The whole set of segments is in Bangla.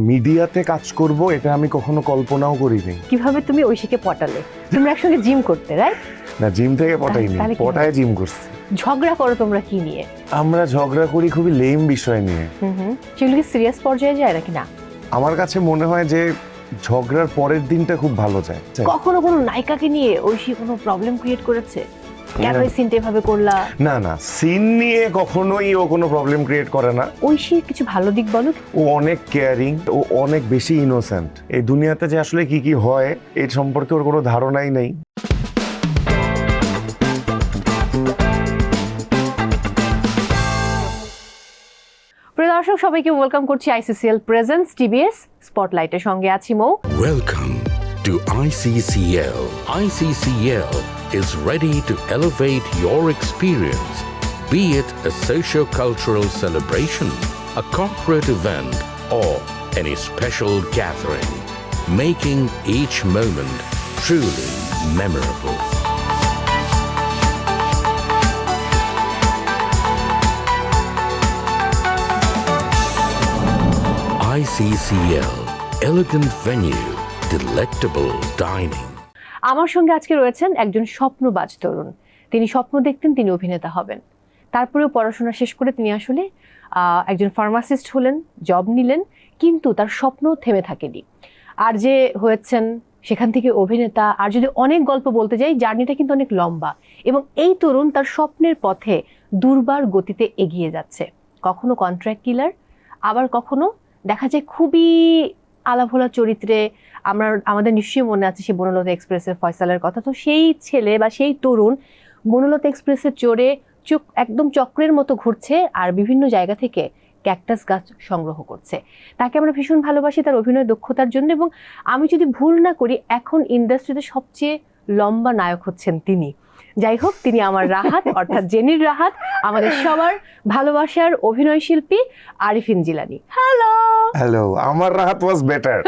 মিডিয়াতে কাজ করব এটা আমি কখনো কল্পনাও করিনি। কিভাবে তুমি ঐশীকে পটালে? তোমরা একসঙ্গে জিম করতে, রাইট? না, জিম থেকে পটাইনি, তাহলে কি পটায় জিম করছি। ঝগড়া করো তোমরা কি নিয়ে? আমরা ঝগড়া করি খুবই লেম বিষয় নিয়ে। সেগুলো কি সিরিয়াস পর্যায়ে যায় নাকি না? আমার কাছে মনে হয় যে ঝগড়ার পরের দিনটা খুব ভালো যায়। কখনো কোনো নায়িকাকে নিয়ে ঐশী কোনো প্রবলেম ক্রিয়েট করেছে? কেন এই সিনটা এভাবে করলা? না না, সিন নিয়ে কখনোই ও কোনো প্রবলেম ক্রিয়েট করে না। ঐশীর কিছু ভালো দিক বলো। ও অনেক কেয়ারিং, ও অনেক বেশি ইনোসেন্ট। এই দুনিয়াতে যে আসলে কি কি হয় এর সম্পর্কে ওর কোনো ধারণাই নেই। প্রিয় দর্শক, সবাইকে ওয়েলকাম করছি আইসিসিএল প্রেজেন্স টিভিএস স্পটলাইটের সঙ্গে আছি মৌ। Welcome to ICCL. ICCL is ready to elevate your experience, be it a socio-cultural celebration, a corporate event, or any special gathering, making each moment truly memorable. ICCL, elegant venue, delectable dining. আমার সঙ্গে আজকে রয়েছেন একজন স্বপ্নবাজ তরুণ। তিনি স্বপ্ন দেখতেন তিনি অভিনেতা হবেন, তারপরেও পড়াশোনা শেষ করে তিনি আসলে একজন ফার্মাসিস্ট হলেন, জব নিলেন, কিন্তু তার স্বপ্ন থেমে থাকেনি। আর যে হয়েছেন সেখান থেকে অভিনেতা। আর যদি অনেক গল্প বলতে যাই, জার্নিটা কিন্তু অনেক লম্বা, এবং এই তরুণ তার স্বপ্নের পথে দুর্বার গতিতে এগিয়ে যাচ্ছে। কখনো কন্ট্রাক্ট কিলার, আবার কখনো দেখা যায় খুবই আলাভোলা চরিত্রে। আমাদের নিশ্চয়ই মনে আছে সেই বনলতা এক্সপ্রেসের ফয়সালের কথা। তো সেই ছেলে বা সেই তরুণ বনলতা এক্সপ্রেসে চড়ে একদম চক্রের মতো ঘুরছে আর বিভিন্ন জায়গা থেকে ক্যাকটাস গাছ সংগ্রহ করছে। তাকে আমরা ভীষণ ভালোবাসি তার অভিনয় দক্ষতার জন্য, এবং আমি যদি ভুল না করি এখন ইন্ডাস্ট্রিতে সবচেয়ে লম্বা নায়ক হচ্ছেন তিনি। যাই হোক, তিনি আমার রাহাত অর্থাৎ জেনির রাহাত, আমাদের সবার ভালোবাসার অভিনয় শিল্পী আরিফিন জিলানী। হ্যালো। হ্যালো, আমার রাহাত ওয়াজ বেটার।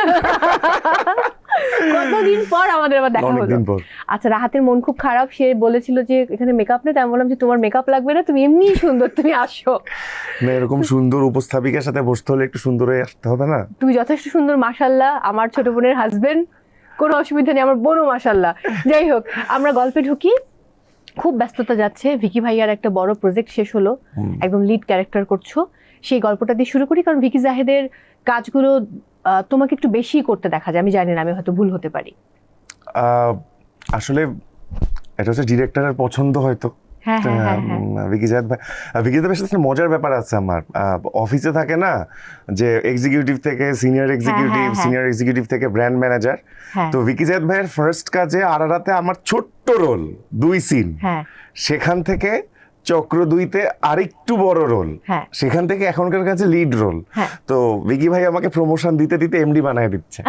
কতদিন পর আমাদের আবার দেখা হলো। আচ্ছা, রাহাতের মন খুব খারাপ, সে বলেছিল যে এখানে মেকআপ নেই। তাই আমি বললাম যে তোমার মেকআপ লাগবে না, তুমি এমনিই সুন্দর, তুমি আসো। না, এরকম সুন্দর উপস্থাপিকার সাথে বসতে হলে একটু সুন্দর হয়ে আসতে হবে না? তুমি যথেষ্ট সুন্দর, মাশাআল্লাহ। আমার ছোট বোনের হাজবেন্ড, কোনো অসুবিধা নেই, আমার বোনও মাশাআল্লাহ। যাই হোক, আমরা গল্পে ঢুকি। খুব ব্যস্ততা যাচ্ছে, ভিকি ভাইয়ার একটা বড় প্রজেক্ট শেষ হলো, একদম লিড ক্যারেক্টার করছো। সেই গল্পটা দিয়ে শুরু করি, কারণ ভিকি জাহেদের কাজগুলো তোমাকে একটু বেশি করতে দেখা যায়। আমি জানি না, আমি হয়তো ভুল হতে পারি। আসলে এটা হচ্ছে ডিরেক্টরের পছন্দ হয়তো। ভিকি জাহেদের সাথে মজার ব্যাপার আছে। আমার অফিসে থাকে না যে এক্সিকিউটিভ থেকে সিনিয়র এক্সিকিউটিভ থেকে ব্র্যান্ড ম্যানেজার। তো ভিকি জাহেদ ভাইয়ের ফার্স্ট কাজে আরারাতে আমার ছোট্ট রোল, 2 সিন। সেখান থেকে চক্র 2-তে আরেকটু বড় রোল, সেখান থেকে এখনকার কাছে লিড রোল। তো ভিকি ভাই আমাকে প্রমোশন দিতে দিতে এমডি বানায় দিচ্ছে।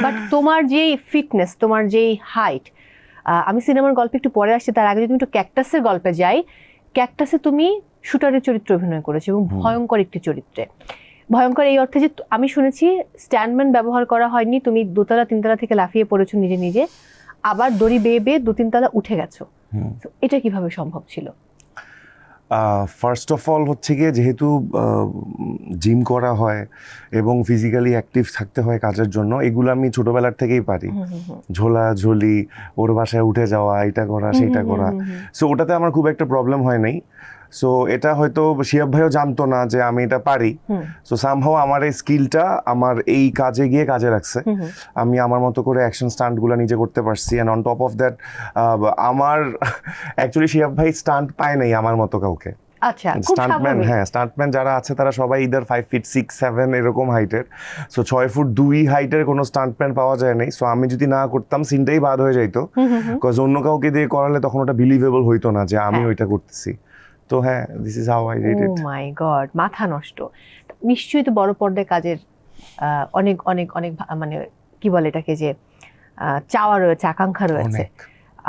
বাট তোমার যেই ফিটনেস, তোমার যেই হাইট, আমি সিনেমার গল্পে একটু পরে আসছি, তার আগে যদি একটু ক্যাকটাসের গল্পে যাই। ক্যাকটাসে তুমি শুটারের চরিত্র অভিনয় করেছো, এবং ভয়ঙ্কর একটি চরিত্রে। ভয়ঙ্কর এই অর্থে যে আমি শুনেছি স্ট্যান্ডম্যান ব্যবহার করা হয়নি, তুমি 2তলা 3তলা থেকে লাফিয়ে পড়েছো নিজে নিজে, আবার দড়ি বেয়ে বেয়ে 2-3 তলা উঠে গেছো। এটা কিভাবে সম্ভব ছিল? ফার্স্ট অফ অল হচ্ছে গিয়ে, যেহেতু জিম করা হয় এবং ফিজিক্যালি অ্যাক্টিভ থাকতে হয় কাজের জন্য, এগুলো আমি ছোটবেলার থেকেই পারি। ঝোলাঝুলি, ওর বাসায় উঠে যাওয়া, এটা করা সেইটা করা। সো ওটাতে আমার খুব একটা প্রবলেম হয় নাই। সো এটা হয়তো শিহাব ভাইও জানতো না যে আমি এটা পারি। সো সামহাও আমার এই স্কিলটা আমার এই কাজে গিয়ে কাজে রাখছে। আমি আমার মতো করে অ্যাকশন স্টান্টগুলো নিজে করতে পারছি। And on top of that, আমার অ্যাকচুয়ালি শিহাব ভাই স্টান্ট পায় নাই আমার মতো কাউকে। স্টান্টম্যান যারা আছে তারা সবাই ইদার 5 ফিট 6-7 এরকম হাইটের। সো 6 ফুট 2 হাইটের কোনো স্টান্টম্যান পাওয়া যায় নাই। সো আমি যদি না করতাম সিনটাই বাদ হয়ে যাইতো, বিকজ অন্য কাউকে দিয়ে করালে তখন ওটা বিলিভেবল হইতো না যে আমি ওইটা করতেছি। তো হ্যাঁ, this is how I did it. Oh my god, মাথা নষ্ট। নিশ্চয়ই তো বড় পর্দায় কাজের অনেক অনেক অনেক মানে কি বলে এটাকে, যে চাওয়া রয়েছে, আকাঙ্ক্ষা রয়েছে।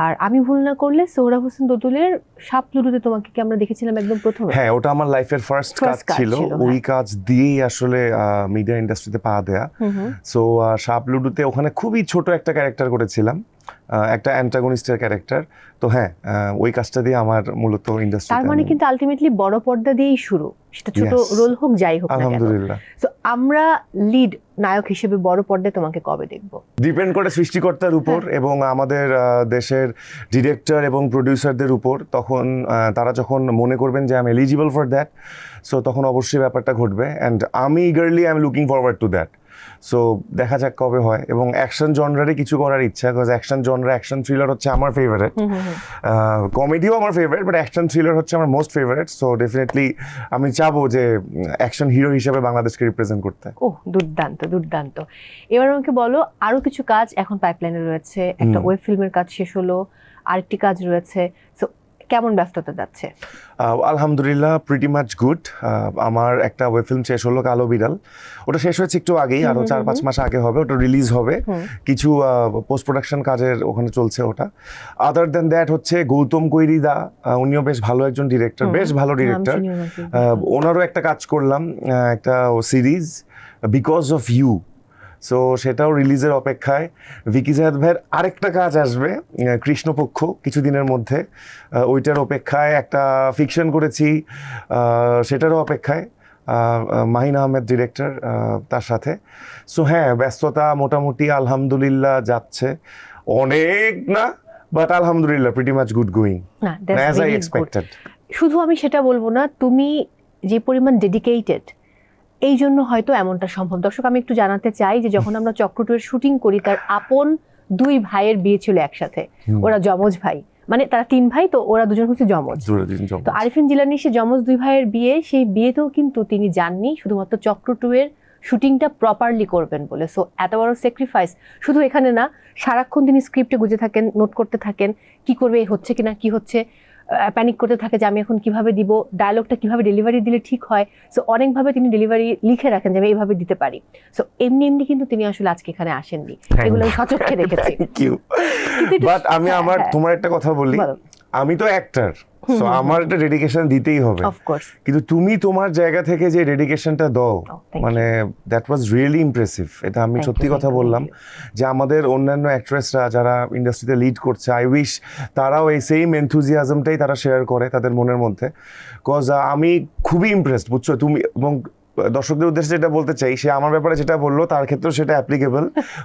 আর আমি ভুল না করলে সোহরাব হোসেন দোদুলের সাপ লুডুতে তোমাকে কি আমরা দেখেছিলাম একদম প্রথমে? হ্যাঁ, ওটা আমার লাইফের ফার্স্ট কাজ ছিল। ওই কাজ দিয়েই আসলে মিডিয়া ইন্ডাস্ট্রিতে পা দেয়া। সো সাপ লুডুতে ওখানে খুবই ছোট একটা ক্যারেক্টার করেছিলাম। একটা অ্যান্টাগনিস্টের ক্যারেক্টার। তো হ্যাঁ, ওই কাজটা দিয়ে আমার মূলত ইন্ডাস্ট্রি। তার মানে কিন্তু আলটিমেটলি বড় পর্দা দিয়েই শুরু, সেটা ছোট Yes. রোল হোক যাই হোক না কেন। আলহামদুলিল্লাহ। তো আমরা লিড নায়ক হিসেবে বড় পর্দায় তোমাকে কবে দেখবো? ডিপেন্ড করে সৃষ্টিকর্তার উপর এবং আমাদের দেশের ডিরেক্টর এবং প্রডিউসারদের উপর। তখন তারা যখন মনে করবেন যে I am eligible for that, so তখন অবশ্যই ব্যাপারটা ঘটবে। অ্যান্ড আমি eagerly I am looking forward to that. So দেখা যাক কবে হয়। এবং অ্যাকশন জনরারে কিছু করার ইচ্ছা, because action genre, action thriller হচ্ছে আমার ফেভারিট। কমেডিও আমার ফেভারিট, বাট অ্যাকশন থ্রিলার হচ্ছে আমার মোস্ট ফেভারিট। সো ডেফিনেটলি আমি চাবো যে অ্যাকশন হিরো হিসেবে বাংলাদেশকে রিপ্রেজেন্ট করতে। ওহ, দুর্দান্ত দুর্দান্ত। এবার আমাকে বলো, আরো কিছু কাজ এখন পাইপলাইনে রয়েছে, একটা ওয়েব ফিল্মের কাজ শেষ হলো, আরেকটি কাজ রয়েছে, সো কেমন ব্যস্ততা যাচ্ছে? আলহামদুলিল্লাহ, প্রিটি মাচ গুড। আমার একটা ওয়েব ফিল্ম শেষ হলো, কালো বিড়াল। ওটা শেষ হয়েছে একটু আগেই, আরো 4-5 মাস আগে হবে, ওটা রিলিজ হবে। কিছু পোস্ট প্রোডাকশন কাজের ওখানে চলছে ওটা। আদার দেন দ্যাট হচ্ছে গৌতম কৈরিদা, উনিও বেশ ভালো একজন ডিরেক্টর, বেশ ভালো ডিরেক্টর। ওনারও একটা কাজ করলাম, একটা series because of you. So সেটাও রিলিজের অপেক্ষায়। ভিকি জাহাদ ভাইয়ের আরেকটা কাজ আসবে কৃষ্ণপক্ষ কিছুদিনের মধ্যে, ওইটার অপেক্ষায়। একটা ফিকশন করেছি, সেটারও অপেক্ষায়, মাহিন আহমেদ ডিরেক্টর, তার সাথে। সো হ্যাঁ, ব্যস্ততা মোটামুটি আলহামদুলিল্লাহ যাচ্ছে, অনেক না, বাট আলহামদুলিল্লাহ pretty much good going as I expected. শুধু আমি সেটা বলবো না, তুমি যে পরিমাণ ডেডিকেটেড, এই জন্য হয়তো এমনটা সম্ভব। দর্শক, আমি একটু জানাতে চাই যে যখন আমরা চক্রটুয়ের শুটিং করি, তার আপন 2 ভাইয়ের বিয়ে ছিল একসাথে। ওরা যমজ ভাই, মানে তারা 3 ভাই, তো ওরা দুজন হচ্ছে যমজ। তো আরিফিন জিলানী সে যমজ 2 ভাইয়ের বিয়ে, সেই বিয়েতেও কিন্তু তিনি যাননি শুধুমাত্র চক্রটুয়ের শুটিংটা প্রপারলি করবেন বলে। সো এত বড় স্যাক্রিফাইস শুধু এখানে না, সারাক্ষণ তিনি স্ক্রিপ্টে গুজে থাকেন, নোট করতে থাকেন, কি করবে, হচ্ছে কিনা, কি হচ্ছে, প্যানিক করতে থাকে যে আমি এখন কিভাবে দিব, ডায়লগটা কিভাবে ডেলিভারি দিলে ঠিক হয়। সো অনেকভাবে তিনি ডেলিভারি লিখে রাখেন যে আমি এইভাবে দিতে পারি। সো এমনি এমনি কিন্তু তিনি আসলে আজকে এখানে আসেননি, এগুলো আমি সচক্ষে দেখেছি। বাট আমি আমার তোমার একটা কথা বলি, আমি তো অ্যাক্টর, সো আমার একটা ডেডিকেশন দিতেই হবে, অফকোর্স। কিন্তু তুমি তোমার জায়গা থেকে যে ডেডিকেশনটা দাও, মানে দ্যাট ওয়াজ রিয়েলি ইমপ্রেসিভ। এটা আমি সত্যি কথা বললাম যে আমাদের অন্যান্য অ্যাক্ট্রেসরা যারা ইন্ডাস্ট্রিতে লিড করছে, আই উইশ তারাও এই সেম এনথুজিয়াজমটাই তারা শেয়ার করে তাদের মনের মধ্যে। কজ আমি খুবই ইমপ্রেসড, বুঝছো তুমি। এবং দর্শকদের উদ্দেশ্যে যেটা বলতে চাই, সে আমার ব্যাপারে যেটা বললো তার ক্ষেত্রেও সেটা অ্যাপ্লিকেবল।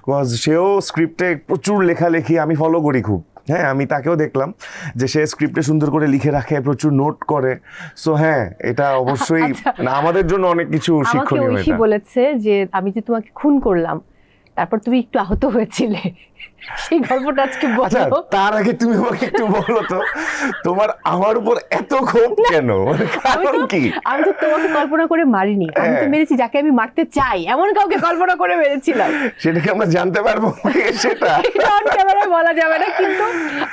কজ সেও স্ক্রিপ্টে প্রচুর লেখালেখি, আমি ফলো করি খুব। হ্যাঁ, আমি তাকেও দেখলাম যে সে স্ক্রিপ্টে সুন্দর করে লিখে রাখে, প্রচুর নোট করে। সো হ্যাঁ, এটা অবশ্যই আমাদের জন্য অনেক কিছু শিক্ষণীয়। আমাকে ঐশী বলেছে যে আমি যে তোমাকে খুন করলাম, তারপর তুমি একটু আহত হয়েছিলে, সেই গল্পটা আজকে বলো। তার আগে তুমি আমাকে একটু বলো তো, তোমার আমার উপর এত ক্ষোভ কেন, কারণ কি? আমি তো তোমাকে কল্পনা করে মারিনি, আমি তো মেরেছি যাকে আমি মারতে চাই, এমন কাউকে কল্পনা করে মেরেছিলাম। সেটাকে আমরা জানতে পারবো? সেটা অন ক্যামেরায় বলা যাবে না, কিন্তু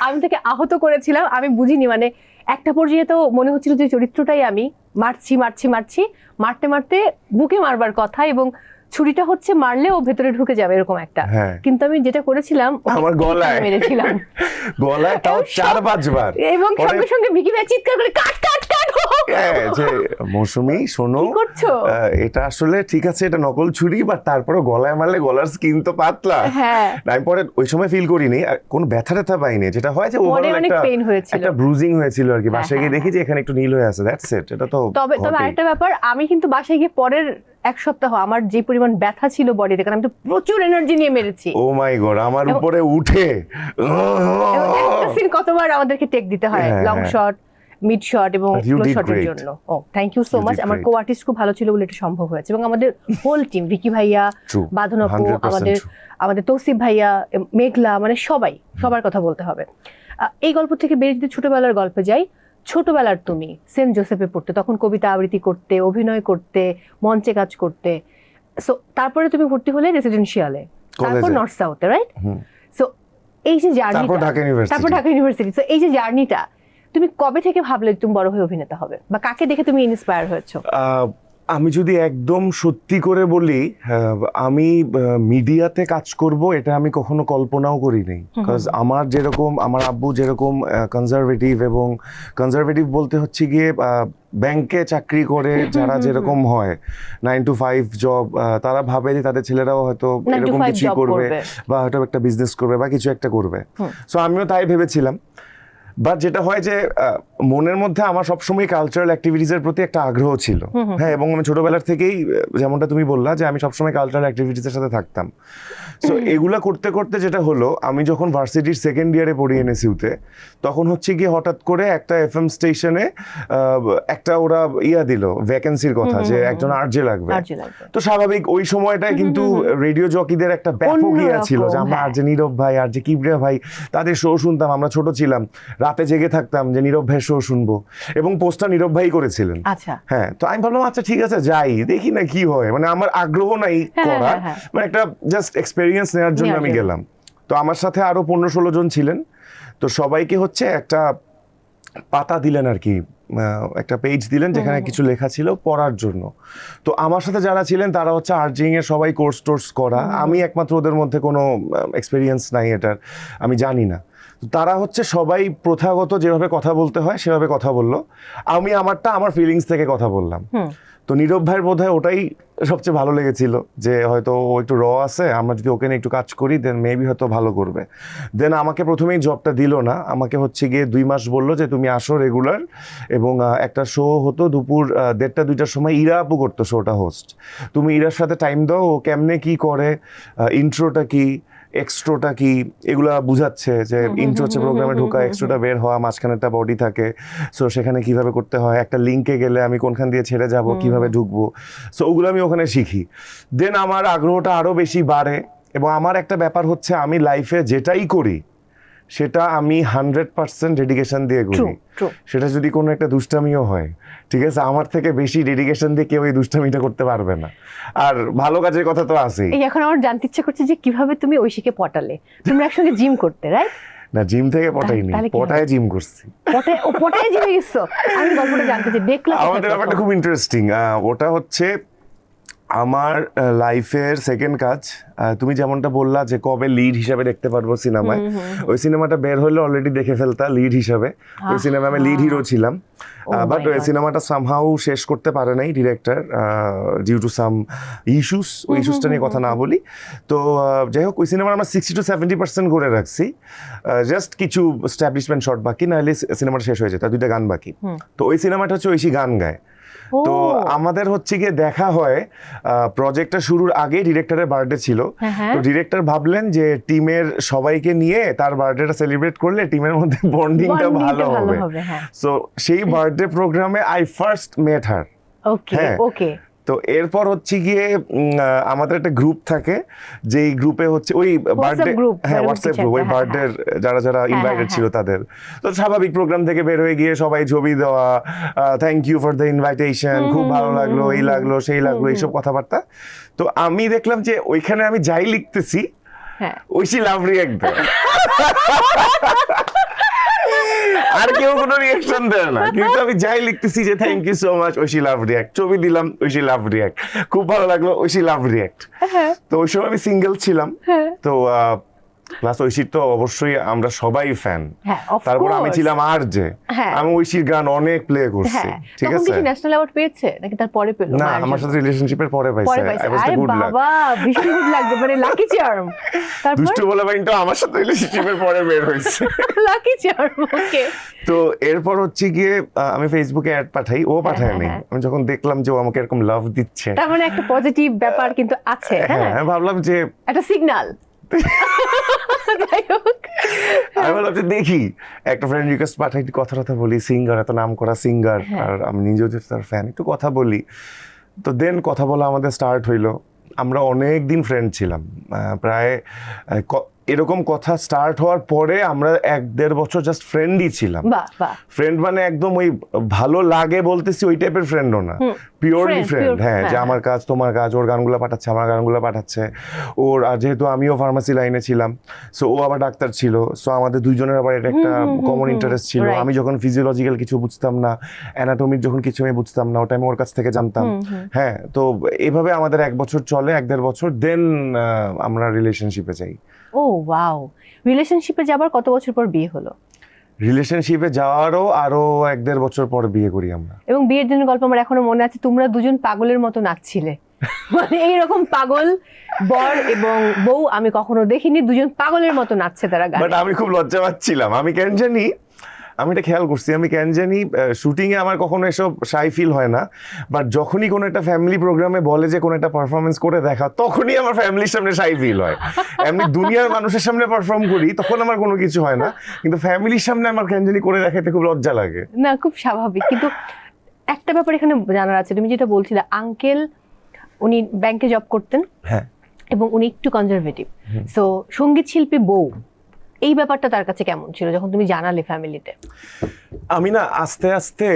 আমি তাকে আহত করেছিলাম। আমি বুঝিনি, মানে একটা পর্যায়ে তো মনে হচ্ছিল যে চরিত্রটাই আমি মারছি মারছি মারছি, মারতে মারতে বুকে মারবার কথা, এবং ছুরিটা হচ্ছে মারলে ও ভেতরে ঢুকে যাবে এরকম একটা। কিন্তু আমি যেটা করেছিলাম, আমার গলায় মেরেছিলাম, গলায়, তাও 4-5 বার, এবং সঙ্গে সঙ্গে ভিকি ভাই চিৎকার করে কাট কাট কাট। যে মৌসুমী শোনো, কি করছো? এটা আসলে ঠিক আছে, এটা নকল ছুরি, বাট তারপরে গলায় মারলে গলার স্কিন তো পাতলা। হ্যাঁ, আমি পরে ওই সময় ফিল করিনি, কোনো ব্যথা ট্যাথা পাইনি। যেটা হয় যে ওভারঅল একটা ব্রুজিং হয়েছিল আর কি। বাসায় গিয়ে দেখি যে এখানে একটু নীল হয়ে আছে, দ্যাটস ইট। এটা তো তবে আরেকটা ব্যাপার, আমি কিন্তু বাসায় গিয়ে পরের 1 সপ্তাহ আমার যে পরিমাণ ব্যথা ছিল বডিতে, কারণ আমি তো প্রচুর এনার্জি নিয়ে মেরেছি। ও মাই গড, আমার উপরে উঠে কতবার আমাদেরকে টেক দিতে হয়, লং শট, মিড শট এবং ক্লোজ শটের জন্য। ও থ্যাংক ইউ সো মাচ। আমার কো আর্টিস্ট খুব ভালো ছিল বলে এটা সম্ভব হয়েছে, এবং আমাদের হোল টিম, ভিকি ভাইয়া, বাঁধন আপু, আমাদের তৌসিফ ভাইয়া, মেঘলা, মানে সবার কথা বলতে হবে। এই গল্প থেকে বেরিয়ে যদি ছোটবেলার গল্পে যাই, ছোটবেলার তুমি সেন্ট জোসেফে পড়তে, তখন কবিতা আবৃত্তি করতে, অভিনয় করতে, মঞ্চে কাজ করতে। সো তারপরে তুমি ভর্তি হলে রেসিডেন্সিয়ালে, তারপর নর্থ সাউথে, রাইট? সো এই যে জার্নিটা, তারপর ঢাকা ইউনিভার্সিটি, সো এই যে জার্নিটা, তুমি কবে থেকে ভাবলে তুমি বড় হয়ে অভিনেতা হবে, বা কাকে দেখে তুমি ইন্সপায়ার হয়েছো? আমি যদি একদম সত্যি করে বলি, আমি মিডিয়াতে কাজ করব এটা আমি কখনো কল্পনাও করিনি। বিকজ আমার যেরকম, আমার আব্বু যেরকম কনজারভেটিভ, এবং কনজারভেটিভ বলতে হচ্ছে গিয়ে ব্যাংকে চাকরি করে যারা যেরকম হয় 9 to 5 জব, তারা ভাবে যে তাদের ছেলেরাও হয়তো 9 to এরকম 5 কিছু job করবে করবে। বা হয়তো একটা বিজনেস করবে বা কিছু একটা করবে। সো আমিও তাই ভেবেছিলাম। বাট যেটা হয় যে মনের মধ্যে আমার সবসময় কালচারাল অ্যাক্টিভিটিসের প্রতি একটা আগ্রহ ছিল। হ্যাঁ, এবং আমি ছোটবেলার থেকেই, যেমনটা তুমি বললা, যে আমি সবসময় কালচারাল অ্যাক্টিভিটিসের সাথে থাকতাম। সো এগুলা করতে করতে যেটা হলো, আমি যখন ভার্সিটির সেকেন্ড ইয়ারে পড়ি এনএসইউতে, তখন হচ্ছে গিয়ে হঠাৎ করে একটা এফএম স্টেশনে একটা ওরা দিল ভ্যাকেন্সির কথা, যে একজন আরজে লাগবে। তো স্বাভাবিক ওই সময়টায় কিন্তু রেডিও জকিদের একটা ব্যাপক ছিল, যে আমরা আরজে নীরব ভাই, আরজে কিবরিয়া ভাই, তাদের শো শুনতাম। আমরা ছোট ছিলাম, রাতে জেগে থাকতাম যে নীরব ভাইয়ের শো শুনবো, এবং পোস্টটা নীরব ভাই করেছিলেন। আচ্ছা, হ্যাঁ, তো আমি ভাবলাম আচ্ছা ঠিক আছে, যাই দেখি না কি হয়। মানে আমার আগ্রহ নাই করার, মানে একটা জাস্ট এক্সপেরিয়েন্স নেওয়ার জন্য আমি গেলাম। তো আমার সাথে আরো 15-16 জন ছিলেন। তো সবাইকে হচ্ছে একটা পাতা দিলেন আর কি, একটা পেজ দিলেন যেখানে কিছু লেখা ছিল পড়ার জন্য। তো আমার সাথে যারা ছিলেন তারা হচ্ছে আর্জিং এর সবাই কোর্স টোর্স করা, আমি একমাত্র ওদের মধ্যে কোনো এক্সপেরিয়েন্স নাই এটার, আমি জানি না। তারা হচ্ছে সবাই প্রথাগত যেভাবে কথা বলতে হয় সেভাবে কথা বললো, আমি আমারটা আমার ফিলিংস থেকে কথা বললাম। তো নীরব ভাইয়ের বোধহয় ওটাই সবচেয়ে ভালো লেগেছিল, যে হয়তো ও একটু র আছে, আমরা যদি ওকে নিয়ে একটু কাজ করি দেন মেবি হয়তো ভালো করবে। দেন আমাকে প্রথমেই জবটা দিল না, আমাকে হচ্ছে গিয়ে 2 মাস বললো যে তুমি আসো রেগুলার, এবং একটা শো হতো দুপুর 1:30-2টার সময়, ইরা আপু করতো শোটা হোস্ট। তুমি ইরার সাথে টাইম দাও, ও কেমনে কি করে, ইন্ট্রোটা কি, এক্সট্রোটা কি, এগুলা বুঝাচ্ছে, যে ইন্ট্রো হচ্ছে প্রোগ্রামে ঢোকা, এক্সট্রোটা বের হওয়া, মাঝখানে একটা বডি থাকে, সো সেখানে কিভাবে করতে হয়, একটা লিঙ্কে গেলে আমি কোনখান দিয়ে ছেড়ে যাব, কিভাবে ঢুকবো, সো ওগুলো আমি ওখানে শিখি। দেন আমার আগ্রহটা আরো বেশি বাড়ে, এবং আমার একটা ব্যাপার হচ্ছে আমি লাইফে যেটাই করি সেটা আমি 100% ডেডিকেশন দিয়ে করি। সেটা যদি কোনো একটা দুষ্টামিও হয়, ঠিক আছে, আমার থেকে বেশি ডেডিকেশন দিয়ে কেউ এই দুষ্টামিটা করতে পারবে না। আর ভালো কাজের কথা তো আছেই। এখন আমার জানতে ইচ্ছে করছে যে কিভাবে তুমি ঐশীকে পটালে। তোমরা একসঙ্গে জিম করতে, রাইট? না, জিম থেকে পটাইনি, পটায় জিম করছি। পটায় জিমে গেছো? আমি গল্পটা জানতে চাই, দেখলাম। আমাদের ব্যাপারটা খুব ইন্টারেস্টিং। ওটা হচ্ছে আমার লাইফের সেকেন্ড কাজ। তুমি যেমনটা বললা যে কবে লিড হিসাবে দেখতে পারবো সিনেমায়, ওই সিনেমাটা বের হলে অলরেডি দেখে ফেলতা লিড হিসাবে। ওই সিনেমায় আমি লিড হিরো ছিলাম, বাট ওই সিনেমাটা সামহাউ শেষ করতে পারে নাই director, due to some issues. ওই ইস্যুসটা নিয়ে কথা না বলি। তো যাই হোক, ওই সিনেমার আমরা 60 to 70% করে রাখছি, জাস্ট কিছু এস্টাবলিশমেন্ট শট বাকি, নাহলে সিনেমাটা শেষ হয়ে যেত, 2টা গান বাকি। তো ওই সিনেমাটা হচ্ছে ঐশী গান গায়। তো আমাদের হচ্ছে গিয়ে দেখা হয় প্রজেক্টটা শুরুর আগে, ডিরেক্টরের বার্থডে ছিল। তো ডিরেক্টর ভাবলেন যে টিমের সবাইকে নিয়ে তার বার্থডেটা সেলিব্রেট করলে টিমের মধ্যে বন্ডিংটা ভালো হবে। সো সেই বার্থডে প্রোগ্রামে আই ফার্স্ট মেট হার। ওকে। তো এরপর হচ্ছে গিয়ে আমাদের একটা গ্রুপ থাকে, যেই গ্রুপে হচ্ছে ওই বার্থডে, হ্যাঁ হোয়াটসঅ্যাপ গ্রুপ, ওই বার্থডে যারা যারা ইনভাইটেড ছিল তাদের। তো স্বাভাবিক প্রোগ্রাম থেকে বের হয়ে গিয়ে সবাই ছবি দেওয়া, thank you for the invitation, খুব ভালো লাগলো, এই লাগলো সেই লাগলো, এইসব কথাবার্তা। তো আমি দেখলাম যে ওইখানে আমি যাই লিখতেছি, ঐশী লাভ রিঅ্যাক্ট দেয়, আর কেউ কোনো রিঅ্যাকশন দেয় না, কিন্তু আমি যাই লিখতেছি যে thank you so much, Oishi love react, ছবি দিলাম, ঐশী লাভ রিঅ্যাক্ট, খুব ভালো লাগলো, ঐশী লাভ রিঅ্যাক্ট। তো ওই সময় আমি সিঙ্গেল ছিলাম। তো প্লাস ঐশীর তো অবশ্যই আমরা সবাই ফ্যান। তারপর আমি ছিলাম আরজে, আমি ঐশীর গান অনেক প্লে করছি, ঠিক আছে। তখন কি ন্যাশনাল অ্যাওয়ার্ড পেয়েছে নাকি তার পরে পেল? না, আমার সাথে রিলেশনশিপের পরে পাইছে। I was the good luck. বাবা, ভীষণ গুড লাক, মানে লাকি চার্ম। তারপর দুষ্টু বলে ভাইটা আমার সাথে রিলেশনশিপের পরে বের হইছে, লাকি চার্ম। ওকে। তো এরপর হচ্ছে গিয়ে আমি ফেসবুকে অ্যাড পাঠাই, ও পাঠায় নাই। আমি যখন দেখলাম যে ও আমাকে এরকম লাভ দিচ্ছে, তার মানে একটা পজিটিভ ব্যাপার কিন্তু আছে। হ্যাঁ, আমি ভাবলাম যে একটা সিগন্যাল। আমি বললাম যে দেখি, একটা ফ্রেন্ড রিকোয়েস্ট পাঠাই, একটু কথা বলি, সিঙ্গার, এত নাম করা সিঙ্গার, আর আমি নিজেও যে তার ফ্যান, একটু কথা বলি। তো দেন কথা বলা আমাদের স্টার্ট হইলো। আমরা অনেক দিন ফ্রেন্ড ছিলাম, প্রায় এরকম কথা স্টার্ট হওয়ার পরে আমরা 1-1.5 বছর জাস্ট ফ্রেন্ডই ছিলাম। ফ্রেন্ড মানে একদম ওই ভালো লাগে বলতেছি ওই টাইপের ফ্রেন্ডও না, পিওরলি Friend, ফ্রেন্ড, pure- হ্যাঁ, যে হ্যাঁ, আমার কাজ তোমার কাজ, ওর গানগুলো পাঠাচ্ছে আমার গানগুলো পাঠাচ্ছে ওর, আর যেহেতু আমিও ফার্মাসি লাইনে ছিলাম, সো ও আবার ডাক্তার ছিল, সো আমাদের দুইজনের আবার এটা একটা কমন ইন্টারেস্ট ছিল। right. আমি যখন ফিজিওলজিক্যাল কিছু বুঝতাম না, অ্যানাটমিক যখন কিছু আমি বুঝতাম না, ওটা আমি ওর কাছ থেকে জানতাম। হ্যাঁ, তো এভাবে আমাদের 1 বছর চলে, 1-1.5 বছর, দেন আমরা রিলেশনশিপে যাই। ও ওয়াও, রিলেশনশিপে যাবার কত বছর পর বিয়ে হলো? রিলেশনশিপে যাওয়ারও আরো 1-1.5 বছর পর বিয়ে করি আমরা। এবং বিয়ের দিনের গল্প আমার এখনো মনে আছে, তোমরা দুজন পাগলের মতো নাচছিলে। মানে এইরকম পাগল বর এবং বউ আমি কখনো দেখিনি, দুজন পাগলের মতো নাচছে তারা গানে। বাট আমি খুব লজ্জা পাচ্ছিলাম, আমি কেন জানি, আমি এটা খেয়াল করছি, আমি কেন জানি শুটিং এ আমার কখনো এসব শাই ফিল হয় না, বাট যখনই কোনো একটা ফ্যামিলি প্রোগ্রামে বলে যে কোনো একটা পারফরমেন্স করে দেখা, তখনই আমার ফ্যামিলির সামনে শাই ফিল হয়। এমনি দুনিয়ার মানুষের সামনে পারফর্ম করি তখন আমার কোনো কিছু হয় না, কিন্তু ফ্যামিলির সামনে আমার কেন জানি করে দেখাতে খুব লজ্জা লাগে। না, খুব স্বাভাবিক। কিন্তু একটা ব্যাপার এখানে জানার আছে, তুমি যেটা বলছিলে আঙ্কেল উনি ব্যাংকে জব করতেন, হ্যাঁ, এবং উনি একটু কনজারভেটিভ, সো সঙ্গীত শিল্পী বউ, এই ব্যাপারটা তার কাছে কেমন ছিল যখন তুমি জানালে ফ্যামিলিতে? আমি না আস্তে আস্তে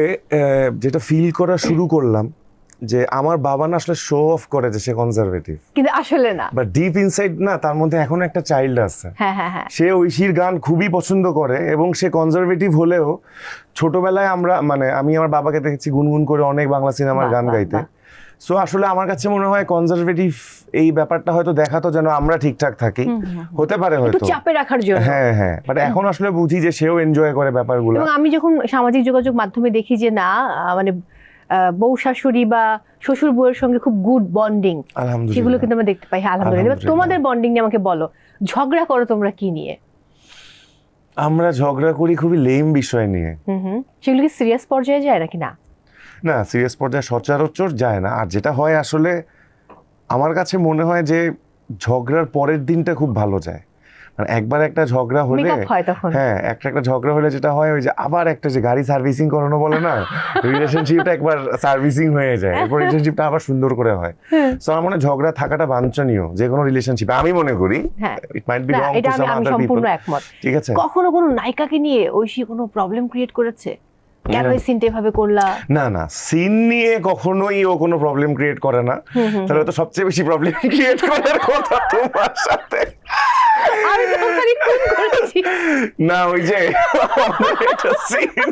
যেটা ফিল করা শুরু করলাম যে আমার বাবা না আসলে শো অফ করে যে সে কনজারভেটিভ, কিন্তু আসলে না। বাট ডিপ ইনসাইড না তার মধ্যে এখনো একটা চাইল্ড আছে। হ্যাঁ হ্যাঁ হ্যাঁ, সে ঐশীর গান খুবই পছন্দ করে, এবং সে কনজারভেটিভ হলেও ছোটবেলায় আমরা মানে আমি আমার বাবাকে দেখেছি গুনগুন করে অনেক বাংলা সিনেমার বাহ, গান বাহ, গাইতে। বাহ। সো আসলে আমার কাছে মনে হয় কনজারভেটিভ এই ব্যাপারটা হয়তো দেখাতো যেন আমরা ঠিকঠাক থাকি, হতে পারে একটু হয়তো। চাপে রাখার জন্য। হ্যাঁ হ্যাঁ, বাট এখন আসলে বুঝি যে সেও এনজয় করে ব্যাপারগুলো। এবং আমি যখন সামাজিক যোগাযোগ মাধ্যমে দেখি যে না মানে বউ শাশুড়ি বা শ্বশুর বউয়ের সঙ্গে খুব গুড বন্ডিং, সেগুলো আলহামদুলিল্লাহ। কিন্তু আমরা দেখতে পাই। হ্যাঁ, আলহামদুলিল্লাহ। এবার আলহামদুলিল্লাহ। তোমাদের বন্ডিং নিয়ে আমাকে বলো, ঝগড়া করো তোমরা কি নিয়ে? আমরা ঝগড়া করি খুবই লেম বিষয় নিয়ে। সেগুলো কি সিরিয়াস পর্যায়ে যায় নাকি না? না, সিরিয়াস পর্যায়ে সচরাচর যায় না। আর যেটা হয় আসলে আমার কাছে মনে হয় যে ঝগড়ার পরের দিনটা খুব ভালো যায়। মানে একবার একটা ঝগড়া হলে, মেকআপ হয় তখন। হ্যাঁ, একটা ঝগড়া হলে যেটা হয় ওই যে আবার একটা যে গাড়ি সার্ভিসিং করানো বলে না, রিলেশনশিপটা একবার সার্ভিসিং হয়ে যায়, এরপর রিলেশনশিপটা আবার সুন্দর করে হয়। সো আমার মনে হয় ঝগড়া থাকাটা বাঞ্ছনীয় যে কোনো রিলেশনশিপে, আমি মনে করি। হ্যাঁ, ইট মাইট বি না, রং এটা টু সাম আমি আদার পিপল, সম্পূর্ণ একমত। ঠিক আছে? কখনো কোনো নায়িকাকে নিয়ে ঐশী কোনো প্রবলেম ক্রিয়েট করেছে? কেন এই সিনটা এভাবে করলা? না না, সিন নিয়ে কখনোই ও কোনো প্রবলেম ক্রিয়েট করে না। তাহলে তো সবচেয়ে বেশি প্রবলেম ক্রিয়েট করার কথা তোমার সাথে। আমি তো ওখানে খুন করেছি। না, ওই যে আমাদের একটা scene,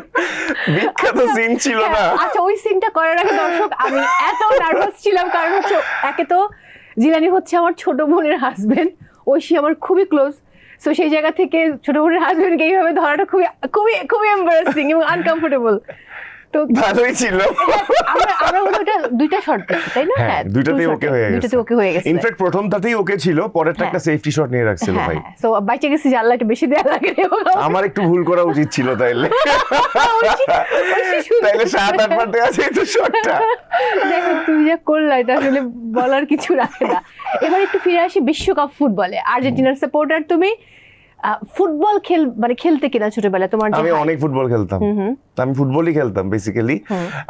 বিখ্যাত সিন ছিল না? হ্যাঁ, আচ্ছা, ওই সিনটা করার আগে দর্শক আমি এত নার্ভাস ছিলাম, কারণ হচ্ছে একে তো জিলানি হচ্ছে আমার ছোট বোনের হাজবেন্ড, ঐশী আমার খুবই ক্লোজ। সো সেই জায়গা থেকে ছোট বোনের হাজবেন্ডকে এইভাবে ধরাটা খুবই খুবই খুবই এম্বারাসিং এবং আনকমফোর্টেবল। তো ভালোই ছিল। আমরা ওটা দুইটা শট পেয়েছি, তাই না? হ্যাঁ, দুইটাতেই ওকে হয়ে গেছে। দুইটাতে ওকে হয়ে গেছে। ইনফ্যাক্ট প্রথমটাতেই ওকে ছিল, পরেরটা একটা সেফটি শট নিয়ে রাখছিল ভাই। সো বাইচে গেছি যে আল্লাহ একটু বেশি দেয়া লাগে রে। আমার একটু ভুল করা উচিত ছিল তাইলে। তাইলে 7-8 বার দেওয়া যেত শটটা। দেখো তুমি যা করলা, এটা আসলে বলার কিছু রাখে না। এবার একটু ফিরে আসি বিশ্বকাপ ফুটবলে। আর্জেন্টিনার সাপোর্টার তুমি, ফুটবল খেলতে কিনা ছোটবেলায় তোমার? আমি অনেক ফুটবল খেলতাম, আমি ফুটবলই খেলতাম বেসিক্যালি।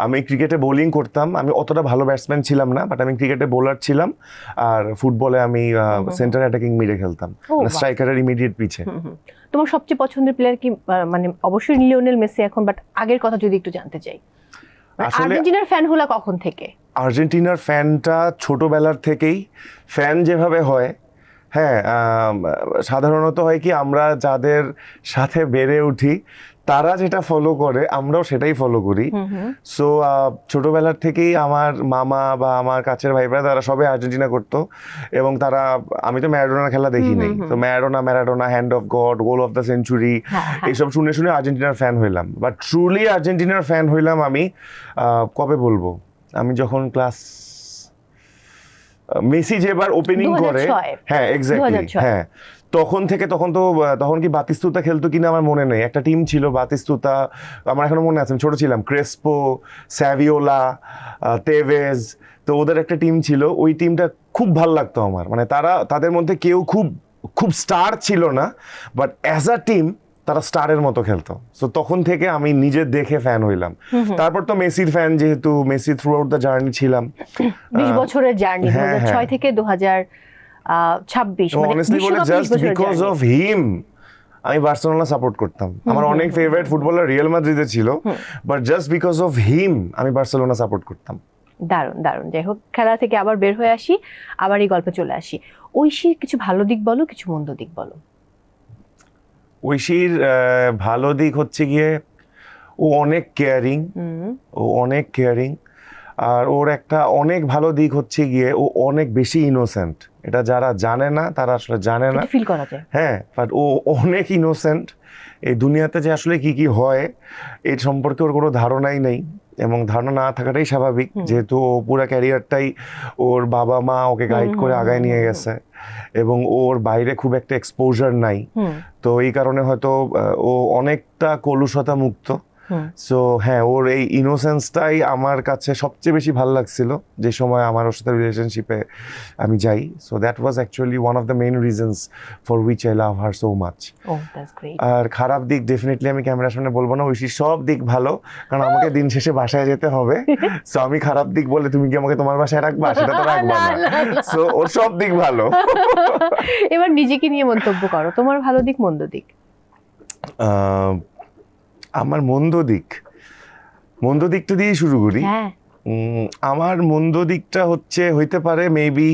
আমি ক্রিকেটে বোলিং করতাম, আমি অতটা ভালো ব্যাটসম্যান ছিলাম না, বাট আমি ক্রিকেটে বোলার ছিলাম। আর ফুটবলে আমি সেন্টার অ্যাটাকিং মিডে খেলতাম, স্ট্রাইকারের ইমিডিয়েট পিছে। তোমার সবচেয়ে পছন্দের প্লেয়ার কি? মানে অবশ্যই লিওনেল মেসি এখন, বাট আগের কথা যদি একটু জানতে চাই। আর্জেন্টিনার ফ্যান হলা কখন থেকে? আর্জেন্টিনার ফ্যানটা ছোটবেলার থেকেই। ফ্যান যেভাবে হয়, হ্যাঁ, সাধারণত হয় কি, আমরা যাদের সাথে বেড়ে উঠি তারা যেটা ফলো করে আমরাও সেটাই ফলো করি। সো ছোটবেলার থেকেই আমার মামা বা আমার কাছের ভাইরা তারা সবাই আর্জেন্টিনা করতো, এবং তারা, আমি তো ম্যারাডোনার খেলা দেখি নাই, তো Maradona hand of god, goal of the century, এইসব শুনে শুনে আর্জেন্টিনার ফ্যান হইলাম। বাট ট্রুলি আর্জেন্টিনার ফ্যান হইলাম আমি কবে বলবো, আমি যখন ক্লাস, মেসি যেবার ওপেনিং করে, হ্যাঁ এক্স্যাক্টলি, হ্যাঁ, তখন থেকে, তখন কি বাতিস্তুতা খেলতো কিনা আমার মনে নেই, একটা টিম ছিল বাতিস্তুতা, আমার এখনো মনে আছে, আমি ছোট ছিলাম, ক্রেসপো, স্যাভিওলা, তেভেজ, তো ওদের একটা টিম ছিল। ওই টিমটা খুব ভাল লাগতো আমার, মানে তাদের মধ্যে কেউ খুব স্টার ছিল না, বাট অ্যাজ আ টিম তারা স্টারের মতো খেলতো। সো তখন থেকে আমি নিজে দেখে ফ্যান হইলাম। তারপর তো মেসির ফ্যান, যেহেতু Messi through out the journey ছিলাম। 20 বছরের জার্নি, 2006 থেকে 2026, মানে অনেস্টলি বলে জাস্ট বিকজ অফ হিম আমি বার্সেলোনা সাপোর্ট করতাম। আমার অনেক ফেভারিট ফুটবলার রিয়াল মাদ্রিদে ছিল, but just because of him আমি বার্সেলোনা সাপোর্ট করতাম। দারুণ দারুণ। যাই হোক, খেলা থেকে আবার বের হয়ে আসি, আবার এই গল্পে চলে আসি। ঐশীর কিছু ভালো দিক বলো, কিছু মন্দ দিক বলো। ঐশীর ভালো দিক হচ্ছে গিয়ে ও অনেক কেয়ারিং, ও অনেক কেয়ারিং। আর ওর একটা অনেক ভালো দিক হচ্ছে গিয়ে ও অনেক বেশি ইনোসেন্ট। এটা যারা জানে না তারা আসলে জানে না, ফিল করা যায়। হ্যাঁ, বাট ও অনেক ইনোসেন্ট। এই দুনিয়াতে যে আসলে কি কি হয় এর সম্পর্কে ওর কোনো ধারণাই নেই, এবং ধারণা না থাকাটাই স্বাভাবিক, যেহেতু ও পুরো ক্যারিয়ারটাই ওর বাবা মা ওকে গাইড করে আগায় নিয়ে গেছে, এবং ওর বাইরে খুব একটা এক্সপোজার নাই। তো এই কারণে হয়তো ও অনেকটা কলুষতা মুক্ত। সো হ্যাঁ, ওর এই ইনোসেন্সটাই আমার কাছে সবচেয়ে বেশি ভালো লাগছিল যে সময় আমার ওর সাথে রিলেশনশিপে আমি যাই। So that was actually one of the main reasons for which I love her so much. আর খারাপ দিক ডেফিনেটলি আমি ক্যামেরার সামনে বলবো না, ঐশীর সব দিক ভালো, কারণ আমাকে দিন শেষে বাসায় যেতে হবে। সো আমি খারাপ দিক বলে তুমি কি আমাকে তোমার বাসায় রাখবা? সেটা তো রাখবা না। সো ওর সব দিক ভালো। এবার নিজেকে নিয়ে মন্তব্য করো, তোমার ভালো দিক মন্দ দিক। আমার মন্দ দিকটা দিয়ে শুরু করি। আমার মন্দ দিকটা হইতে পারে মেবি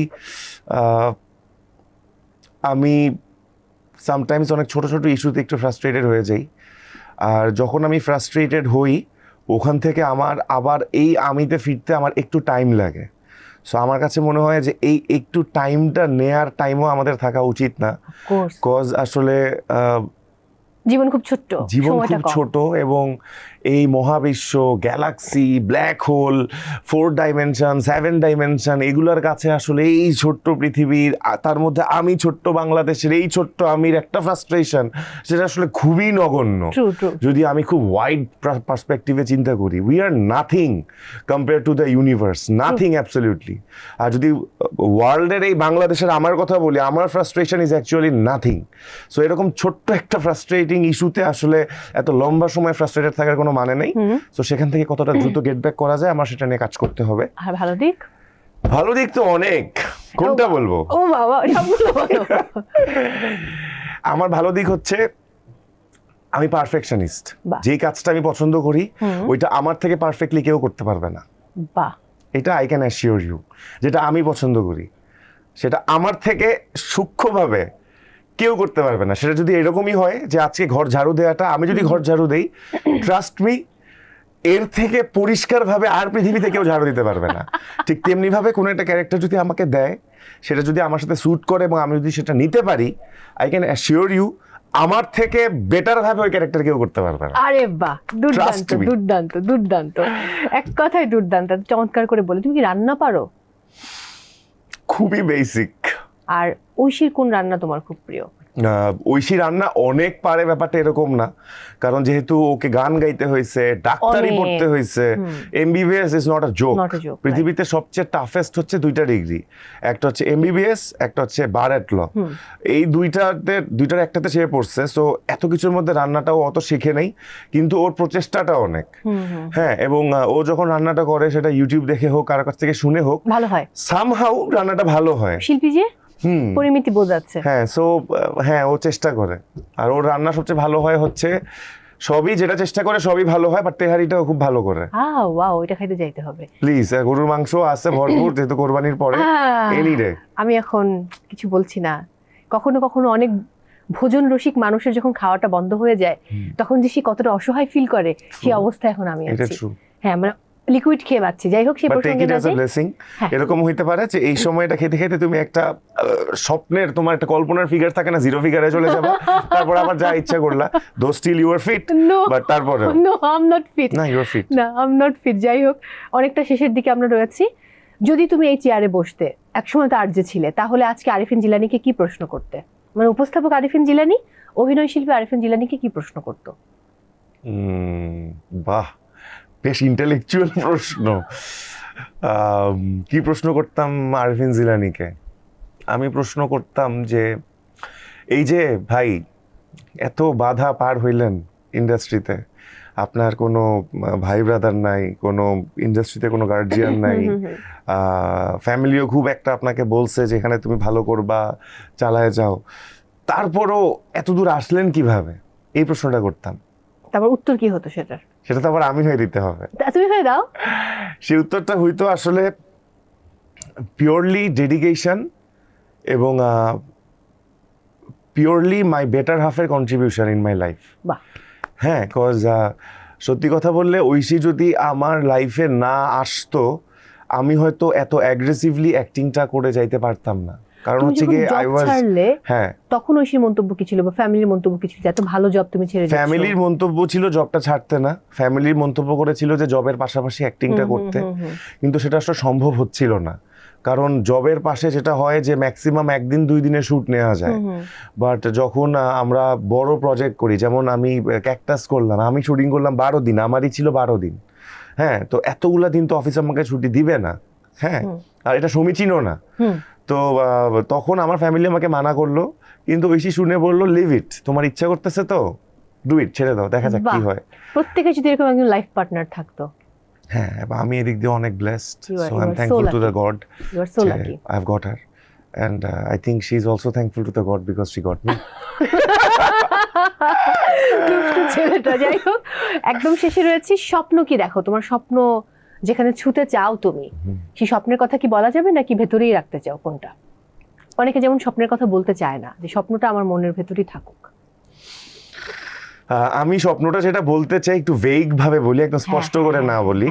আমি সামটাইমস অনেক ছোট ছোট ইস্যুতে একটু ফ্রাস্ট্রেটেড হয়ে যাই। আর যখন আমি ফ্রাস্ট্রেটেড হই ওখান থেকে আমার আবার এই আমিতে ফিরতে আমার একটু টাইম লাগে। সো আমার কাছে মনে হয় যে এই একটু টাইমটা নেয়ার টাইমও আমাদের থাকা উচিত না, কজ আসলে জীবন খুব ছোট, এবং এই মহাবিশ্ব, Galaxy, black hole, 4 dimension, 7 dimension, এগুলোর কাছে আসলে এই ছোট্ট পৃথিবীর, তার মধ্যে আমি ছোট্ট বাংলাদেশের এই ছোট্ট আমির একটা ফ্রাস্ট্রেশন, সেটা আসলে খুবই নগণ্য। যদি আমি খুব ওয়াইড পার্সপেক্টিভে চিন্তা করি, we are nothing compare to the universe, nothing absolutely. আর যদি ওয়ার্ল্ডের এই বাংলাদেশের আমার কথা বলি, আমার frustration is actually nothing. So এরকম ছোট্ট একটা ফ্রাস্ট্রেটিং ইস্যুতে আসলে এত লম্বা সময় ফ্রাস্ট্রেটেড থাকার কোনো মানে নেই। তো সেখান থেকে কতটা দ্রুত গেট ব্যাক করা যায় আমার সেটা নিয়ে কাজ করতে হবে। আর ভালো দিক? ভালো দিক তো অনেক, কোনটা বলবো? ও বাবা, সবগুলো বলো। আমার ভালো দিক হচ্ছে আমি পারফেকশনিস্ট। যেই কাজটা আমি পছন্দ করি ওইটা আমার থেকে পারফেক্টলি কেউ করতে পারবে না। বাহ, এটা আই ক্যান অ্যাসিওর ইউ। যেটা আমি পছন্দ করি সেটা আমার থেকে সূক্ষ্মভাবে কেউ করতে পারবে না। সেটা যদি এরকমই হয় যে আজকে ঘর ঝাড়ু দেওয়াটা, আমি যদি ঘর ঝাড়ু দেই, ট্রাস্ট মি, এর থেকে পরিষ্কারভাবে আর পৃথিবীতে কেউ ঝাড়ু দিতে পারবে না। ঠিক তেমনিভাবে কোনো একটা ক্যারেক্টার যদি আমাকে দেয়, সেটা যদি আমার সাথে স্যুট করে এবং আমি যদি সেটা নিতে পারি, আই ক্যান অ্যাসিওর ইউ আমার থেকে বেটার ভাবে ওই ক্যারেক্টার কেউ করতে পারবে না। আরে বাহ, দুর্দান্ত দুর্দান্ত দুর্দান্ত, এক কথায় দুর্দান্ত। চমৎকার করে বলে। তুমি কি রান্না পারো? খুবই বেসিক। আর ঐশীর কোন রান্না তোমার খুব প্রিয়? ঐশী রান্না অনেক পারে, ব্যাপারটা এরকম না, কারণ যেহেতু ওকে গান গাইতে হয়েছে, ডাক্তারি পড়তে হয়েছে, MBBS is not a joke. পৃথিবীতে সবচেয়ে টাফেস্ট হচ্ছে 2টা ডিগ্রি, একটা হচ্ছে এমবিবিএস, একটা হচ্ছে বারেট ল। এই দুইটার একটাতে সে পড়ছে। সো এত কিছুর মধ্যে রান্নাটাও অত শিখে নেই, কিন্তু ওর প্রচেষ্টাটা অনেক। হ্যাঁ, এবং ও যখন রান্নাটা করে সেটা ইউটিউব দেখে হোক, কারোর কাছ থেকে শুনে হোক, ভালো হয়, সামহাউ রান্নাটা ভালো হয়। শিল্পী যে পরিমিতি বোঝাচ্ছে। হ্যাঁ, সো হ্যাঁ, ও চেষ্টা করে। আর ওর রান্না সবচেয়ে ভালো হয় হচ্ছে, সবই যেটা চেষ্টা করে সবই ভালো হয়, বাট তেহারিটাও খুব ভালো করে। ওয়াও, এটা খাইতে যাইতে হবে প্লিজ। গরুর মাংস আছে ভরপুর, যেহেতু কোরবানির পরে, এনি ডে। আমি এখন কিছু বলছি না। কখনো কখনো অনেক ভোজন রসিক মানুষের যখন খাওয়াটা বন্ধ হয়ে যায়, তখন যে সে কতটা অসহায় ফিল করে, সেই অবস্থা এখন আমি আছি। হ্যাঁ, আমরা লিকুইড খেয়ে পাচ্ছি। যাই হোক, সে প্রসঙ্গে না যাই। এরকম হইতে পারে যে এই সময়টা খেতে খেতে তুমি একটা স্বপ্নের, তোমার একটা কল্পনার ফিগার থাকে না, 0 ফিগারে চলে যাবে, তারপর আবার যা ইচ্ছা করলা, though still you are fit, but তারপরে no, I am not fit. না, ইউ আর ফিট। না, আই এম নট ফিট। যাই হোক, অনেকটা শেষের দিকে আমরা রয়েছি। যদি তুমি এই চেয়ারে বসতে, একসময় তো আরজে ছিলে, তাহলে আজকে আরিফিন জিলানীকে কি প্রশ্ন করতে? মানে উপস্থাপক আরিফিন জিলানী, অভিনয় শিল্পী আরিফিন জিলানীকে কি প্রশ্ন করতো? বাহ, বেশ ইন্টেলেকচুয়াল প্রশ্ন। কি প্রশ্ন করতাম আরিফিন জিলানীকে? আমি প্রশ্ন করতাম যে, এই যে ভাই এত বাধা পার হইলেন ইন্ডাস্ট্রিতে, আপনার কোনো ভাই ব্রাদার নাই, কোনো ইন্ডাস্ট্রিতে কোনো গার্জিয়ান নাই, ফ্যামিলিও খুব একটা আপনাকে বলছে যে এখানে তুমি ভালো করবা, চালায় যাও, তারপরও এত দূর আসলেন কিভাবে? এই প্রশ্নটা করতাম। তারপর উত্তর কি হতো সেটার? সেটা তো আবার আমি হয়ে দিতে হবে। তুমি হয়ে দাও। সেই উত্তরটা হয়তো আসলে পিওরলি ডেডিকেশন এবং পিওরলি মাই বেটার হাফের কন্ট্রিবিউশন ইন মাই লাইফ। বাহ। হ্যাঁ, বিকজ সত্যি কথা বললে ঐশী যদি আমার লাইফে না আসতো আমি হয়তো এত অ্যাগ্রেসিভলি অ্যাক্টিংটা করে যাইতে পারতাম না। কারণ হচ্ছে কি আই ওয়াজ, হ্যাঁ তখন ঐশীর মন্তব্য কি ছিল বা ফ্যামিলির মন্তব্য কি ছিল যে এত ভালো জব তুমি ছেড়ে দিচ্ছ? ফ্যামিলির মন্তব্য ছিল জবটা ছাড়তে না, ফ্যামিলির মন্তব্য করেছিল যে জবের পাশাপাশি অ্যাক্টিংটা করতে, কিন্তু সেটা আসলে সম্ভব হচ্ছিল না। কারণ জবের পাশে যেটা হয় যে ম্যাক্সিমাম 1-2 দিনের শ্যুট নেওয়া যায়, বাট যখন আমরা বড় প্রজেক্ট করি, যেমন আমি ক্যাকটাস করলাম, আমি শুটিং করলাম 12 দিন, আমারই ছিল 12 দিন। হ্যাঁ, তো এতগুলা দিন তো অফিস আমাকে ছুটি দিবে না। হ্যাঁ, আর এটা সমীচীনও না। তো তখন আমার ফ্যামিলি আমাকে মানা করলো, কিন্তু ঐশী শুনে বললো লিভ ইট, তোমার ইচ্ছা করতেছে তো ডু ইট, ছেড়ে দাও, দেখা যাক কি হয়। প্রত্যেকে যদি এরকম একজন লাইফ পার্টনার থাকতো। হ্যাঁ, আমি এদিক দিয়ে অনেক blessed, so I am so thankful to the god. You are so lucky. I have got her and I think she is also thankful to the God because she got me. ছেলেটা। যাই হোক, একদম শেষে রয়েছে, স্বপ্ন কি দেখো? তোমার স্বপ্ন যেখানে ছুতে চাও তুমি, সেই স্বপ্নের কথা কি বলা যাবে নাকি ভেতরেই রাখতে চাও, কোনটা? অনেকে যেমন স্বপ্নের কথা বলতে চায় না, যে স্বপ্নটা আমার মনের ভেতরেই থাকুক। আমি স্বপ্নটা যেটা বলতে চাই একটু ভেগ ভাবে বলি, একদম স্পষ্ট করে না বলি,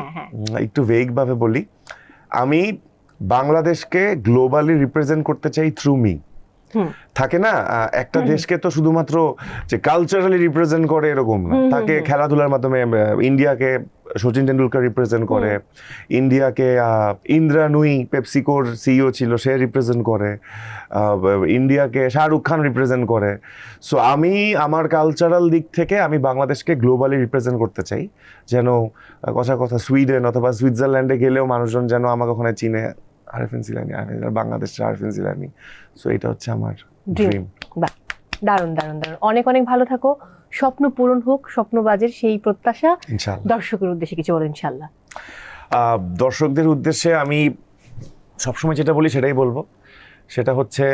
একটু ভেগ ভাবে বলি। আমি বাংলাদেশকে গ্লোবালি রিপ্রেজেন্ট করতে চাই থ্রু মি। থাকে না একটা দেশকে তো শুধুমাত্র যে কালচারালি রিপ্রেজেন্ট করে এরকম না, তাকে খেলাধুলার মাধ্যমে ইন্ডিয়াকে সচিন টেন্ডুলকার রিপ্রেজেন্ট করে, ইন্ডিয়াকে ইন্দ্রা নুই পেপসিকোর সিইও ছিল, সে রিপ্রেজেন্ট করে, ইন্ডিয়াকে শাহরুখ খান রিপ্রেজেন্ট করে। সো আমি আমার কালচারাল দিক থেকে আমি বাংলাদেশকে গ্লোবালি রিপ্রেজেন্ট করতে চাই, যেন কথা সুইডেন অথবা সুইজারল্যান্ডে গেলেও মানুষজন যেন আমাকে ওখানে চিনে, আরফিন জিলানী, বাংলাদেশের আরফিন জিলানী। সো এটা হচ্ছে আমার ড্রিম। বাহ, দারুণ দারুণ দারুণ। অনেক অনেক ভালো থাকো, স্বপ্ন পূরণ হোক, স্বপ্নবাজের সেই প্রত্যাশা। ইনশাআল্লাহ। দর্শকের উদ্দেশ্যে কিছু বলো ইনশাআল্লাহ। দর্শকদের উদ্দেশ্যে আমি সবসময় যেটা বলি সেটাই বলবো, সেটা হচ্ছে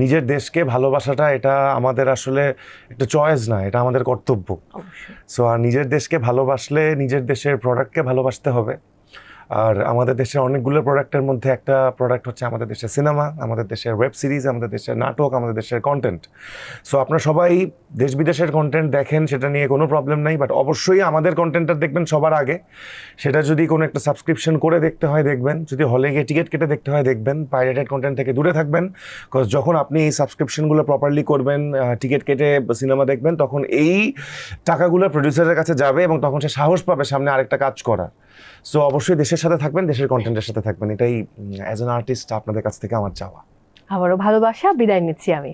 নিজের দেশকে ভালোবাসাটা এটা আমাদের আসলে একটা চয়েস না, এটা আমাদের কর্তব্য। সো আর নিজের দেশকে ভালোবাসলে নিজের দেশের প্রোডাক্টকে ভালোবাসতে হবে। আর আমাদের দেশের অনেকগুলো প্রোডাক্টের মধ্যে একটা প্রোডাক্ট হচ্ছে আমাদের দেশের সিনেমা, আমাদের দেশের ওয়েব সিরিজ, আমাদের দেশের নাটক, আমাদের দেশের কন্টেন্ট। সো আপনারা সবাই দেশ বিদেশের কন্টেন্ট দেখেন, সেটা নিয়ে কোনো প্রবলেম নাই, বাট অবশ্যই আমাদের কন্টেন্টটা দেখবেন সবার আগে। সেটা যদি কোনো একটা সাবস্ক্রিপশন করে দেখতে হয় দেখবেন, যদি হলে গিয়ে টিকিট কেটে দেখতে হয় দেখবেন, পাইরেটেড কন্টেন্ট থেকে দূরে থাকবেন। বিকজ যখন আপনি এই সাবস্ক্রিপশনগুলো প্রপারলি করবেন, টিকিট কেটে সিনেমা দেখবেন, তখন এই টাকাগুলো প্রডিউসারের কাছে যাবে এবং তখন সে সাহস পাবে সামনে আরেকটা কাজ করার। সো অবশ্যই দেশের সাথে থাকবেন, দেশের কন্টেন্টের সাথে থাকবেন, এটাই অ্যাজ অ্যান আর্টিস্ট আপনাদের কাছ থেকে আমার চাওয়া। আবারও ভালোবাসা, বিদায় নিচ্ছি আমি।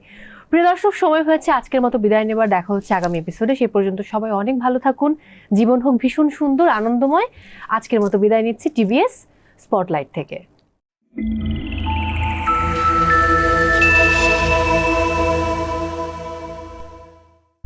প্রিয় দর্শক, সময় হয়েছে আজকের মতো বিদায় নেবার। দেখা হচ্ছে আগামী এপিসোডে। সেই পর্যন্ত সবাই অনেক ভালো থাকুন, জীবন হোক ভীষণ সুন্দর আনন্দময়। আজকের মতো বিদায় নিচ্ছি টিভিএস স্পটলাইট থেকে।